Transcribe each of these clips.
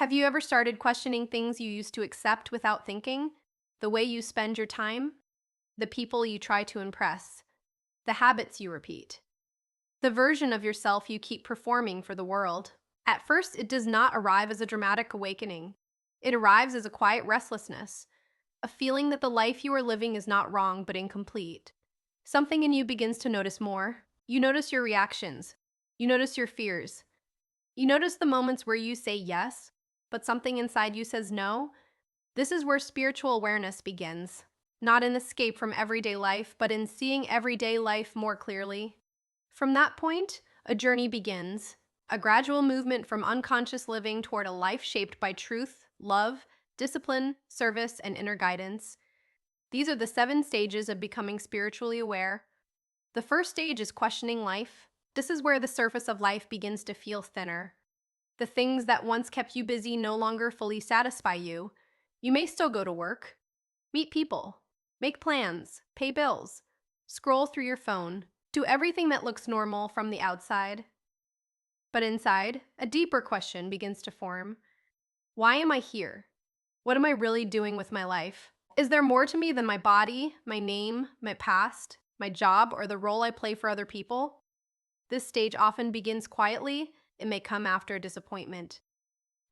Have you ever started questioning things you used to accept without thinking? The way you spend your time? The people you try to impress? The habits you repeat? The version of yourself you keep performing for the world? At first, it does not arrive as a dramatic awakening. It arrives as a quiet restlessness, a feeling that the life you are living is not wrong but incomplete. Something in you begins to notice more. You notice your reactions. You notice your fears. You notice the moments where you say yes, but something inside you says no. This is where spiritual awareness begins. Not in escape from everyday life, but in seeing everyday life more clearly. From that point, a journey begins, a gradual movement from unconscious living toward a life shaped by truth, love, discipline, service, and inner guidance. These are the 7 stages of becoming spiritually aware. The first stage is questioning life. This is where the surface of life begins to feel thinner. The things that once kept you busy no longer fully satisfy you. You may still go to work, meet people, make plans, pay bills, scroll through your phone, do everything that looks normal from the outside. But inside, a deeper question begins to form. Why am I here? What am I really doing with my life? Is there more to me than my body, my name, my past, my job, or the role I play for other people? This stage often begins quietly. It may come after a disappointment,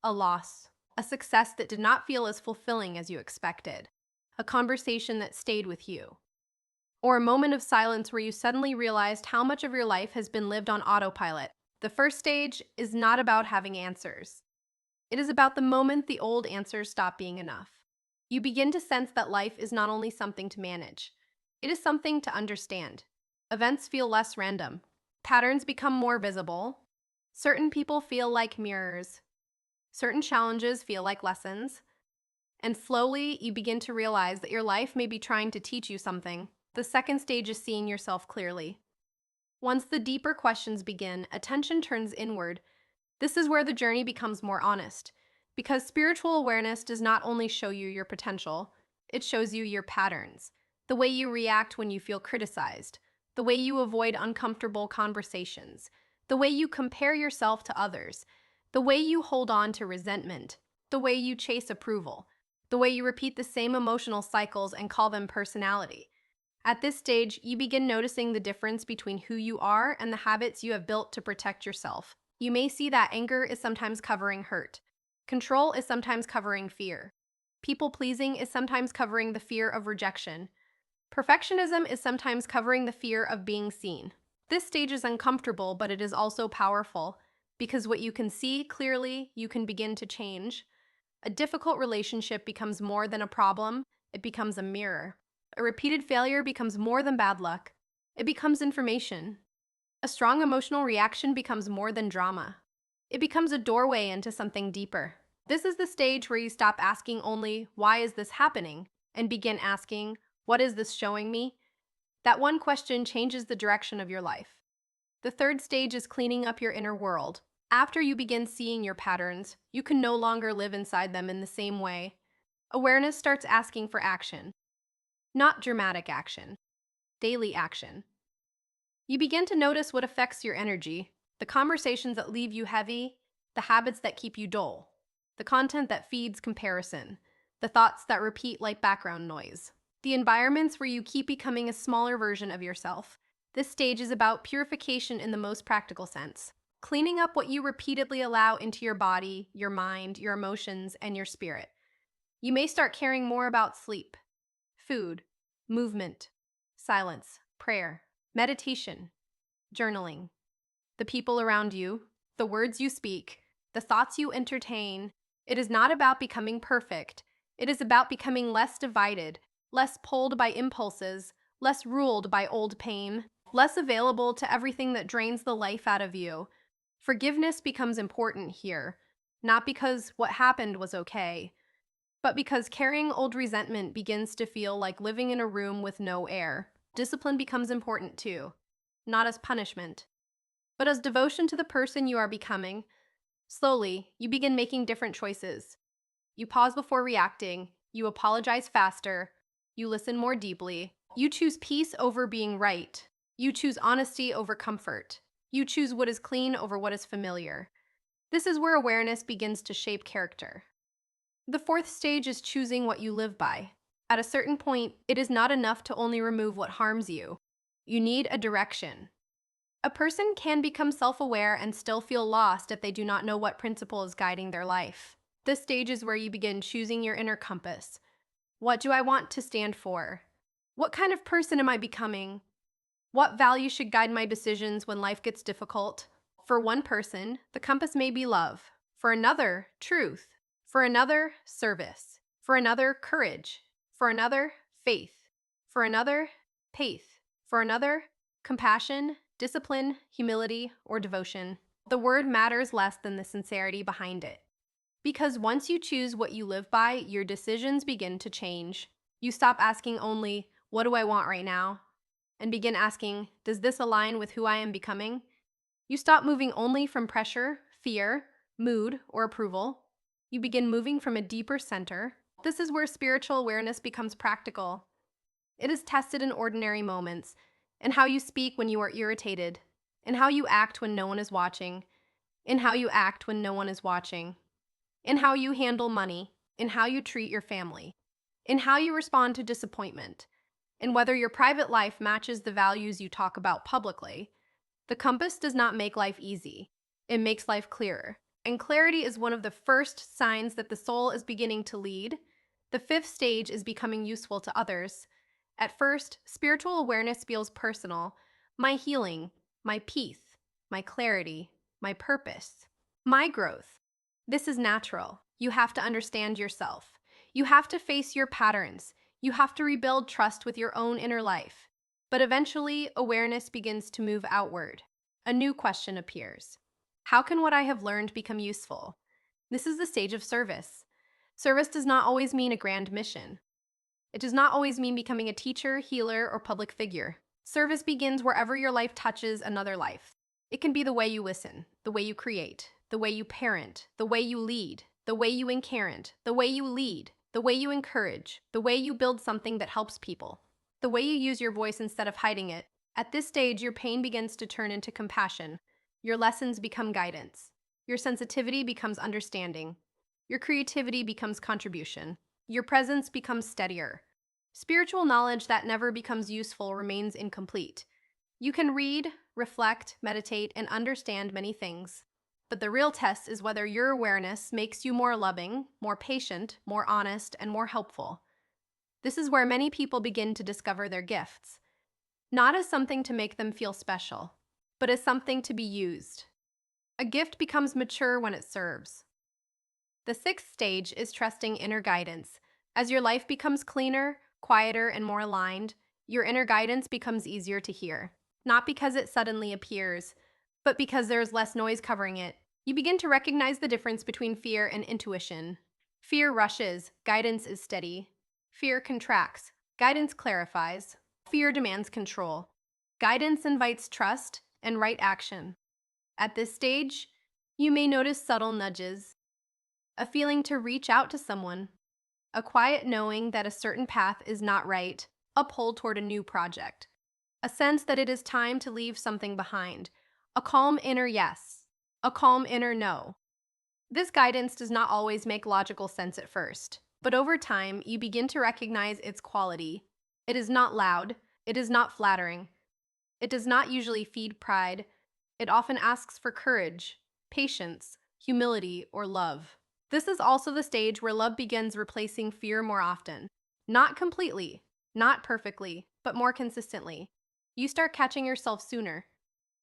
a loss, a success that did not feel as fulfilling as you expected, a conversation that stayed with you, or a moment of silence where you suddenly realized how much of your life has been lived on autopilot. The first stage is not about having answers. It is about the moment the old answers stop being enough. You begin to sense that life is not only something to manage, it is something to understand. Events feel less random. Patterns become more visible. Certain people feel like mirrors. Certain challenges feel like lessons. And slowly, you begin to realize that your life may be trying to teach you something. The second stage is seeing yourself clearly. Once the deeper questions begin, attention turns inward. This is where the journey becomes more honest, because spiritual awareness does not only show you your potential, it shows you your patterns, the way you react when you feel criticized, the way you avoid uncomfortable conversations, the way you compare yourself to others, the way you hold on to resentment, the way you chase approval, the way you repeat the same emotional cycles and call them personality. At this stage, you begin noticing the difference between who you are and the habits you have built to protect yourself. You may see that anger is sometimes covering hurt. Control is sometimes covering fear. People-pleasing is sometimes covering the fear of rejection. Perfectionism is sometimes covering the fear of being seen. This stage is uncomfortable, but it is also powerful, because what you can see clearly, you can begin to change. A difficult relationship becomes more than a problem, it becomes a mirror. A repeated failure becomes more than bad luck. It becomes information. A strong emotional reaction becomes more than drama. It becomes a doorway into something deeper. This is the stage where you stop asking only, why is this happening? And begin asking, what is this showing me? That one question changes the direction of your life. The third stage is cleaning up your inner world. After you begin seeing your patterns, you can no longer live inside them in the same way. Awareness starts asking for action. Not dramatic action, daily action. You begin to notice what affects your energy, the conversations that leave you heavy, the habits that keep you dull, the content that feeds comparison, the thoughts that repeat like background noise, the environments where you keep becoming a smaller version of yourself. This stage is about purification in the most practical sense, cleaning up what you repeatedly allow into your body, your mind, your emotions, and your spirit. You may start caring more about sleep, food, movement, silence, prayer, meditation, journaling, the people around you, the words you speak, the thoughts you entertain. It is not about becoming perfect. It is about becoming less divided, less pulled by impulses, less ruled by old pain, less available to everything that drains the life out of you. Forgiveness becomes important here, not because what happened was okay, but because carrying old resentment begins to feel like living in a room with no air. Discipline becomes important too, not as punishment, but as devotion to the person you are becoming. Slowly, you begin making different choices. You pause before reacting, you apologize faster, you listen more deeply, you choose peace over being right, you choose honesty over comfort, you choose what is clean over what is familiar. This is where awareness begins to shape character. The fourth stage is choosing what you live by. At a certain point, it is not enough to only remove what harms you. You need a direction. A person can become self-aware and still feel lost if they do not know what principle is guiding their life. This stage is where you begin choosing your inner compass. What do I want to stand for? What kind of person am I becoming? What value should guide my decisions when life gets difficult? For one person, the compass may be love. For another, truth. For another, service. For another, courage. For another, faith. For another, faith. For another, compassion, discipline, humility, or devotion. The word matters less than the sincerity behind it. Because once you choose what you live by, your decisions begin to change. You stop asking only, what do I want right now? And begin asking, does this align with who I am becoming? You stop moving only from pressure, fear, mood, or approval. You begin moving from a deeper center. This is where spiritual awareness becomes practical. It is tested in ordinary moments, in how you speak when you are irritated, in how you act when no one is watching, in how you act when no one is watching, in how you handle money, in how you treat your family, in how you respond to disappointment, and whether your private life matches the values you talk about publicly. The compass does not make life easy. It makes life clearer. And clarity is one of the first signs that the soul is beginning to lead. The fifth stage is becoming useful to others. At first, spiritual awareness feels personal. My healing, my peace, my clarity, my purpose, my growth. This is natural. You have to understand yourself. You have to face your patterns. You have to rebuild trust with your own inner life. But eventually, awareness begins to move outward. A new question appears. How can what I have learned become useful? This is the stage of service. Service does not always mean a grand mission. It does not always mean becoming a teacher, healer, or public figure. Service begins wherever your life touches another life. It can be the way you listen, the way you create, the way you parent, the way you lead, the way you incarnate, the way you lead, the way you encourage, the way you build something that helps people, the way you use your voice instead of hiding it. At this stage, your pain begins to turn into compassion. Your lessons become guidance. Your sensitivity becomes understanding. Your creativity becomes contribution. Your presence becomes steadier. Spiritual knowledge that never becomes useful remains incomplete. You can read, reflect, meditate, and understand many things. But the real test is whether your awareness makes you more loving, more patient, more honest, and more helpful. This is where many people begin to discover their gifts, not as something to make them feel special, but as something to be used. A gift becomes mature when it serves. The sixth stage is trusting inner guidance. As your life becomes cleaner, quieter, and more aligned, your inner guidance becomes easier to hear. Not because it suddenly appears, but because there is less noise covering it. You begin to recognize the difference between fear and intuition. Fear rushes, guidance is steady. Fear contracts, guidance clarifies. Fear demands control. Guidance invites trust and right action. At this stage, you may notice subtle nudges, a feeling to reach out to someone, a quiet knowing that a certain path is not right, a pull toward a new project, a sense that it is time to leave something behind, a calm inner yes, a calm inner no. This guidance does not always make logical sense at first, but over time, you begin to recognize its quality. It is not loud, it is not flattering, it does not usually feed pride. It often asks for courage, patience, humility, or love. This is also the stage where love begins replacing fear more often. Not completely, not perfectly, but more consistently. You start catching yourself sooner,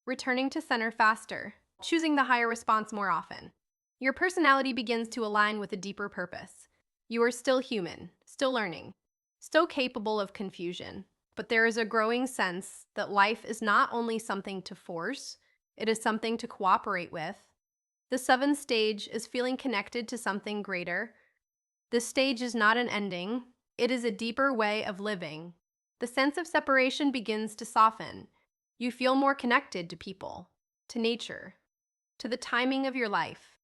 returning to center faster, choosing the higher response more often. Your personality begins to align with a deeper purpose. You are still human, still learning, still capable of confusion, but there is a growing sense that life is not only something to force, it is something to cooperate with. The seventh stage is feeling connected to something greater. This stage is not an ending, it is a deeper way of living. The sense of separation begins to soften. You feel more connected to people, to nature, to the timing of your life,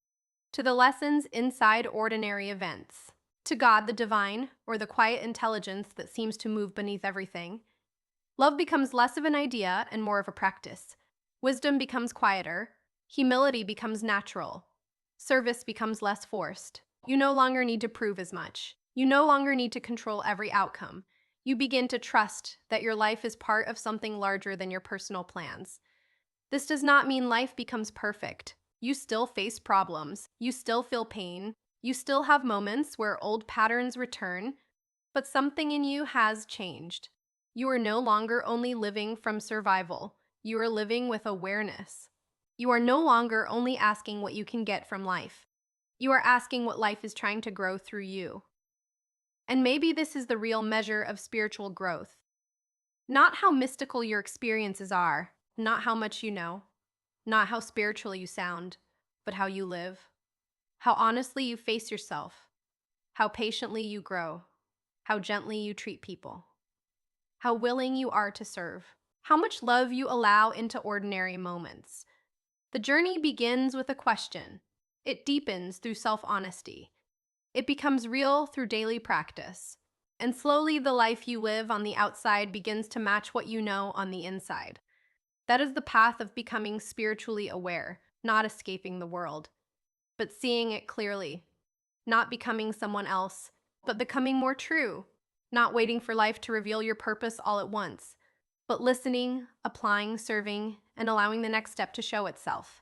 to the lessons inside ordinary events, to God the divine, or the quiet intelligence that seems to move beneath everything. Love becomes less of an idea and more of a practice. Wisdom becomes quieter. Humility becomes natural. Service becomes less forced. You no longer need to prove as much. You no longer need to control every outcome. You begin to trust that your life is part of something larger than your personal plans. This does not mean life becomes perfect. You still face problems. You still feel pain. You still have moments where old patterns return, but something in you has changed. You are no longer only living from survival. You are living with awareness. You are no longer only asking what you can get from life. You are asking what life is trying to grow through you. And maybe this is the real measure of spiritual growth. Not how mystical your experiences are, not how much you know, not how spiritual you sound, but how you live, how honestly you face yourself, how patiently you grow, how gently you treat people, how willing you are to serve, how much love you allow into ordinary moments. The journey begins with a question. It deepens through self-honesty. It becomes real through daily practice. And slowly the life you live on the outside begins to match what you know on the inside. That is the path of becoming spiritually aware, not escaping the world, but seeing it clearly, not becoming someone else, but becoming more true, not waiting for life to reveal your purpose all at once, but listening, applying, serving, and allowing the next step to show itself.